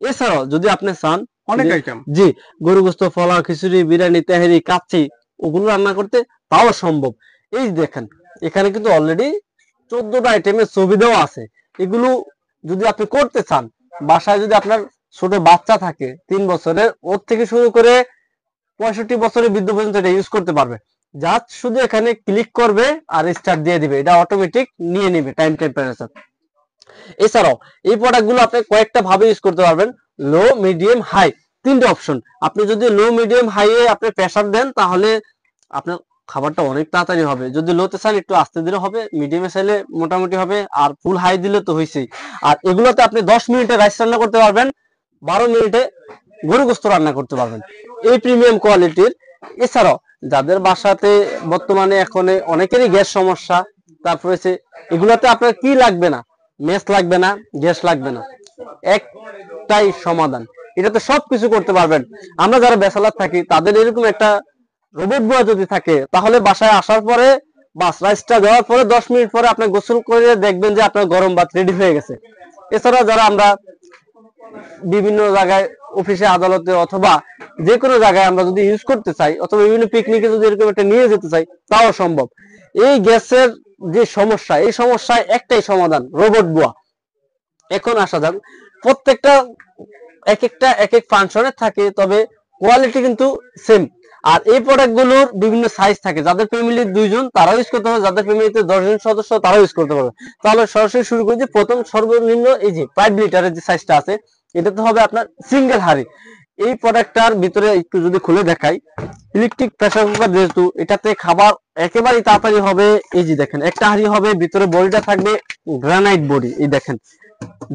এছাড়াও যদি আপনি চান অনেক আইটেম, জি, গরু গোস্ত, পোলাও, খিচুড়ি, বিরিয়ানি, তেহারি, কাচ্চি ওগুলো রান্না করতে তাও সম্ভব। এই দেখেন এখানে কিন্তু অলরেডি 14টা আইটেমের ছবি দেওয়া আছে। এগুলো যদি আপনি করতে চান, বাসায় যদি আপনার ছোট বাচ্চা থাকে 3 বছরের, ওর থেকে শুরু করে 65 বছরের বৃদ্ধ পর্যন্ত এটা ইউজ করতে পারবে। জাস্ট শুধু এখানে ক্লিক করবে আর স্টার্ট দিয়ে দিবে, এটা অটোমেটিক নিয়ে নেবে টাইম টেম্পারেচার। এছাড়াও এই প্রোডাক্টগুলো আপনি কয়েকটা ভাবে ইউজ করতে পারবেন, লো, মিডিয়াম, হাই, 3টে অপশন। আপনি যদি লো, মিডিয়াম, হাই এ আপনি প্রেসার দেন তাহলে আপনার খাবারটা অনেক তাড়াতাড়ি হবে। যদি লোতে চান একটু আস্তে দিলে হবে, মিডিয়ামে চাইলে মোটামুটি হবে, আর ফুল হাই দিলে তো হয়েছেই। আর এগুলোতে আপনি 10 মিনিটে রাইস রান্না করতে পারবেন, 12 মিনিটে গরু গোস্ত রান্না করতে পারবেন, এই প্রিমিয়াম কোয়ালিটির। এছাড়াও যাদের বাসাতে বর্তমানে এখন অনেকেরই গ্যাস সমস্যা, তারপরে এগুলোতে আপনার কি লাগবে না, মেস লাগবে না, গ্যাস লাগবে না, একটাই সমাধান, এটাতে সবকিছু করতে পারবেন। আমরা যারা ব্যাচেলর থাকি তাদের এরকম একটা রোবট বয় যদি থাকে তাহলে বাসায় আসার পরে বাস রাইসটা দেওয়ার পরে 10 মিনিট পরে আপনি গোসল করে দেখবেন যে আপনার গরম ভাত রেডি হয়ে গেছে। এছাড়া যারা আমরা বিভিন্ন জায়গায় অফিসে, আদালতে অথবা যে কোনো জায়গায় আমরা যদি ইউজ করতে চাই, অথবা বিভিন্ন পিকনিকে যদি এরকম একটা নিয়ে যেতে চাই, তাও সম্ভব। এই গ্যাসের যে সমস্যা, এই সমস্যায় একটাই সমাধান, রোবট বুয়া। এখন আসা যাক, প্রত্যেকটা এক এক ফাংশনের থাকে, তবে কোয়ালিটি কিন্তু সেম। আর এই প্রোডাক্ট গুলোর বিভিন্ন সাইজ থাকে, যাদের ফ্যামিলির 2 জন তারাও ইউজ করতে পারবে, যাদের ফ্যামিলিতে 10 জন সদস্য তারাও ইউজ করতে পারবে। তাহলে সরাসরি শুরু করি যে প্রথম সর্বনিম্ন এই যে 5 লিটারের যে সাইজটা আছে, এটা তো হবে আপনার সিঙ্গেল হাড়ি। এই প্রোডাক্টটার ভিতরে একটু যদি খুলে দেখাই, ইলেকট্রিক প্রেসার কুকার, যেহেতু এটাতে খাবার একেবারেই তাড়াতাড়ি হবে। এই যে দেখেন একটা হাড়ি হবে, ভিতরে বডিটা থাকবে গ্রানাইট বডি, এই দেখেন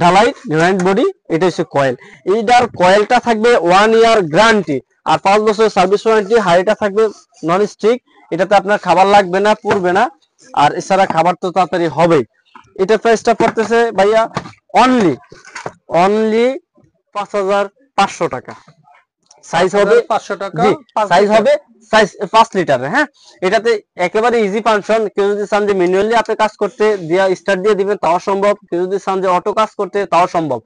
ঢালাই গ্রানাইট বডি, এটা হচ্ছে কয়েল। এইটার কয়েলটা থাকবে 1 ইয়ার গ্যারান্টি আর 5 বছরের সার্ভিস ওয়ারেন্টি। হাড়িটা থাকবে নন স্টিক, এটাতে আপনার খাবার লাগবে না, পুড়বে না, আর এছাড়া খাবার তো তাড়াতাড়ি হবেই। এটা প্রাইসটা পড়তেছে ভাইয়া অনলি 5500 টাকা। সাইজ হবে 500 টাকা, জি, সাইজ হবে সাইজ 5 লিটারের। হ্যাঁ, এটাতে একেবারে ইজি ফাংশন। কেউ যদি চান যে ম্যানুয়ালি আপনি কাজ করতে দিয়া স্টার্ট দিয়ে দিবেন তাও সম্ভব, কেউ যদি চান যে অটো কাজ করতে তাও সম্ভব।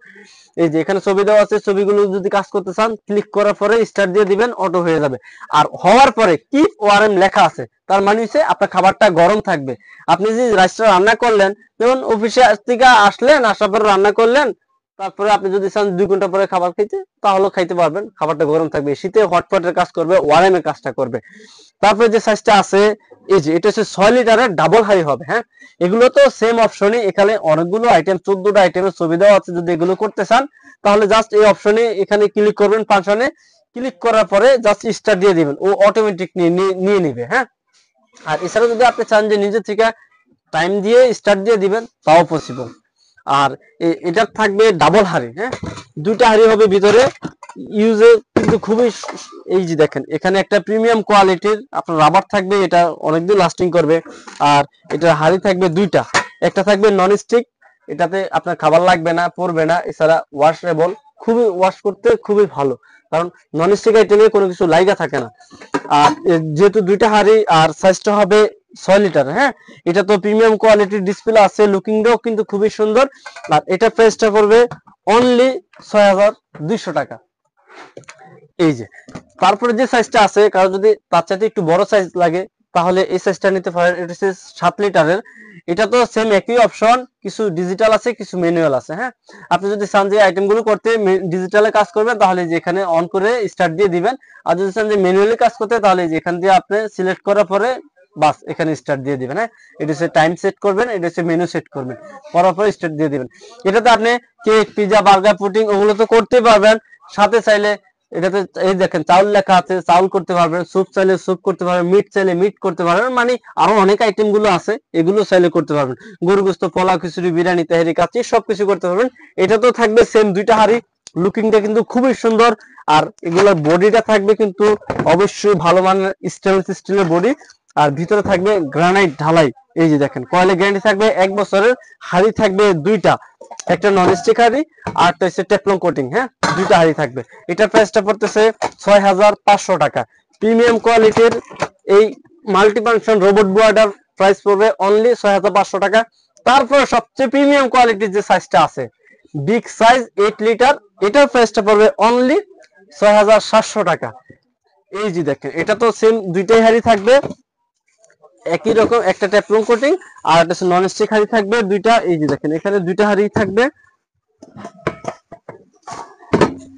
এই যে এখানে ছবি দেওয়া আছে, ছবিগুলো যদি কাজ করতে চান ক্লিক করার পরে স্টার্ট দিয়ে দিবেন, অটো হয়ে যাবে। আর হওয়ার পরে কিপ ওয়ারেম লেখা আছে, তার মানে হচ্ছে আপনার খাবারটা গরম থাকবে। আপনি যে রাইসটা রান্না করলেন, যেমন অফিসে থেকে আসলেন, আসার পরে রান্না করলেন, তারপরে আপনি যদি চান 2 ঘন্টা পরে খাবার খেতে তাহলে খাইতে পারবেন, খাবারটা গরম থাকবে। শীতে হটপটের কাজ করবে, ওয়ারেমের কাজটা করবে। তারপরে যে সাইজটা আছে, এই যে এটা হচ্ছে 6 লিটারের ডাবল হাই হবে। হ্যাঁ, এগুলো তো সেম অপশনে, এখানে অনেকগুলো আইটেম, 14টা আইটেমের ছবি দেওয়া আছে। যদি এগুলো করতে চান তাহলে জাস্ট এই অপশনে এখানে ক্লিক করবেন, ফাংশনে ক্লিক করার পরে জাস্ট স্টার্ট দিয়ে দিবেন, ও অটোমেটিক নিয়ে নিবে। হ্যাঁ, আর এছাড়া যদি আপনি চান যে নিজে থেকে টাইম দিয়ে স্টার্ট দিয়ে দিবেন তাও পসিবল। আর এটা থাকবে ডাবল হাড়ি। হ্যাঁ, 2টা হাড়ি হবে ভিতরে, ইউজে কিন্তু খুবই, এই যে দেখেন এখানে একটা প্রিমিয়াম কোয়ালিটির আপনার রাবার থাকবে, এটা অনেকদিন লাস্টিং করবে। আর এটা হাড়ি থাকবে 2টা, একটা থাকবে নন স্টিক, এটাতে আপনার খাবার লাগবে না, পড়বে না, এছাড়া ওয়াশেবল, খুবই ওয়াশ করতে খুবই ভালো, কারণ নন স্টিক আইটেমে কোনো কিছু লাইগা থাকে না। আর যেহেতু 2টা হাড়ি আর সাইজটা হবে 6 লিটার। হ্যাঁ, এটা তো প্রিমিয়াম কোয়ালিটির ডিসপ্লে আছে, লুকিংটাও কিন্তু খুবই সুন্দর। আর এটা প্রাইসটা পড়বে অনলি 6200 টাকা। এই যে তারপরে যে সাইজটা আছে, কারো যদি তার চাইতে একটু বড় সাইজ লাগে তাহলে এই সাইজটা নিতে পারেন, এটা হচ্ছে 7 লিটারের। এটা তো সেম একই অপশন, কিছু ডিজিটাল আছে, কিছু ম্যানুয়াল আছে। হ্যাঁ, আপনি যদি চান যে আইটেমগুলো করতে ডিজিটালে কাজ করবেন তাহলে যে এখানে অন করে স্টার্ট দিয়ে দিবেন, আর যদি চান যে ম্যানুয়ালি কাজ করতে তাহলে যে এখান দিয়ে আপনি সিলেক্ট করার পরে বাস এখানে স্টার্ট দিয়ে দিবেন। হ্যাঁ, এটা হচ্ছে টাইম সেট করবেন, এটা হচ্ছে মেনু সেট করবেন, করার পরে স্টার্ট দিয়ে দিবেন। এটাতে আপনি কেক, পিজা, বার্গার, পুডিং ওগুলো তো করতে পারবেন, সাথে চাইলে এটাতে এই দেখেন চাউল লেখা আছে, চাউল করতে পারবেন, স্যুপ চাইলে স্যুপ করতে পারবেন, মিট চাইলে মিট করতে পারবেন, মানে আরো অনেক আইটেম গুলো আছে, এগুলো চাইলে করতে পারবেন। গরু গোস্ত, পোলাও, খিচুড়ি, বিরিয়ানি, তেহারি, কাচ্চি সবকিছু করতে পারবেন। এটা তো থাকবে সেম 2টা হাড়ি, লুকিংটা কিন্তু খুবই সুন্দর। আর এগুলোর বডিটা থাকবে কিন্তু অবশ্যই ভালো মানের স্টেনলেস স্টিলের বডি, আর ভিতরে থাকবে গ্রানাইট ঢালাই। এই যে দেখেন কয়েলে গ্যারান্টি থাকবে 1 বছরের। হাড়ি থাকবে 2টা, একটা নন স্টিক হাড়ি আর একটা হচ্ছে টেফলন কোটিং। হ্যাঁ, 2টা হাড়ি থাকবে। এটার প্রাইসটা পড়তেছে 6500 টাকা। প্রিমিয়াম কোয়ালিটির এই মাল্টিফাংশন রোবট বুয়াটার প্রাইস পড়বে অনলি 6500 টাকা। তারপর সবচেয়ে প্রিমিয়াম কোয়ালিটির যে সাইজটা আছে, বিগ সাইজ 8 লিটার এটার প্রাইসটা পড়বে অনলি ৬৭০০ টাকা। এই যে দেখেন এটা তো সেম দুইটাই হাড়ি থাকবে একই রকম, একটা ট্যাপলং কোটিং আর একটা নন স্টিক হাড়ি থাকবে দুইটা। এই যে দেখেন এখানে দুইটা হাড়ি থাকবে,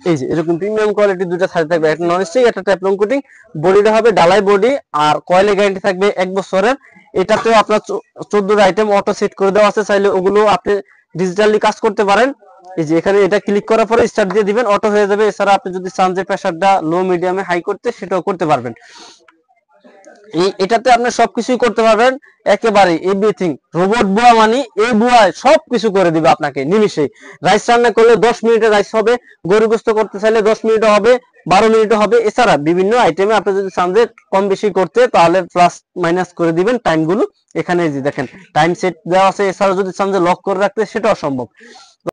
এই যে এরকম প্রিমিয়াম কোয়ালিটি দুইটা হাড়ি থাকবে, একটা নন স্টিক একটা ট্যাপলং কোটিং। বডিটা হবে ডালাই বডি আর কয়েলের গ্যারান্টি থাকবে 1 বছরের। এটাতেও আপনার 14টা আইটেম অটো সেট করে দেওয়া আছে, চাইলে ওগুলো আপনি ডিজিটালি কাজ করতে পারেন। এই যে এখানে এটা ক্লিক করার পরে স্টার্ট দিয়ে দিবেন, অটো হয়ে যাবে। এছাড়া আপনি যদি চান যে প্রেসারটা লো মিডিয়ামে হাই করতে, সেটাও করতে পারবেন। এটাতে আপনি সবকিছুই করতে পারবেন, একেবারে এভরিথিং। রোবট বুয়া মানে এই বুয়ায় সবকিছু করে দিবে আপনাকে নিমিষেই। রাইস রান্না করলে 10 মিনিটে রাইস হবে, গরু গোস্ত করতে চাইলে 10 মিনিটে হবে, 12 মিনিটে হবে। এছাড়া বিভিন্ন আইটেমে আপনি যদি চান যে কম বেশি করতে, তাহলে প্লাস মাইনাস করে দিবেন টাইমগুলো। এখানে যে দেখেন টাইম সেট দেওয়া আছে। এছাড়া যদি চান যে লক করে রাখতে, সেটাও সম্ভব।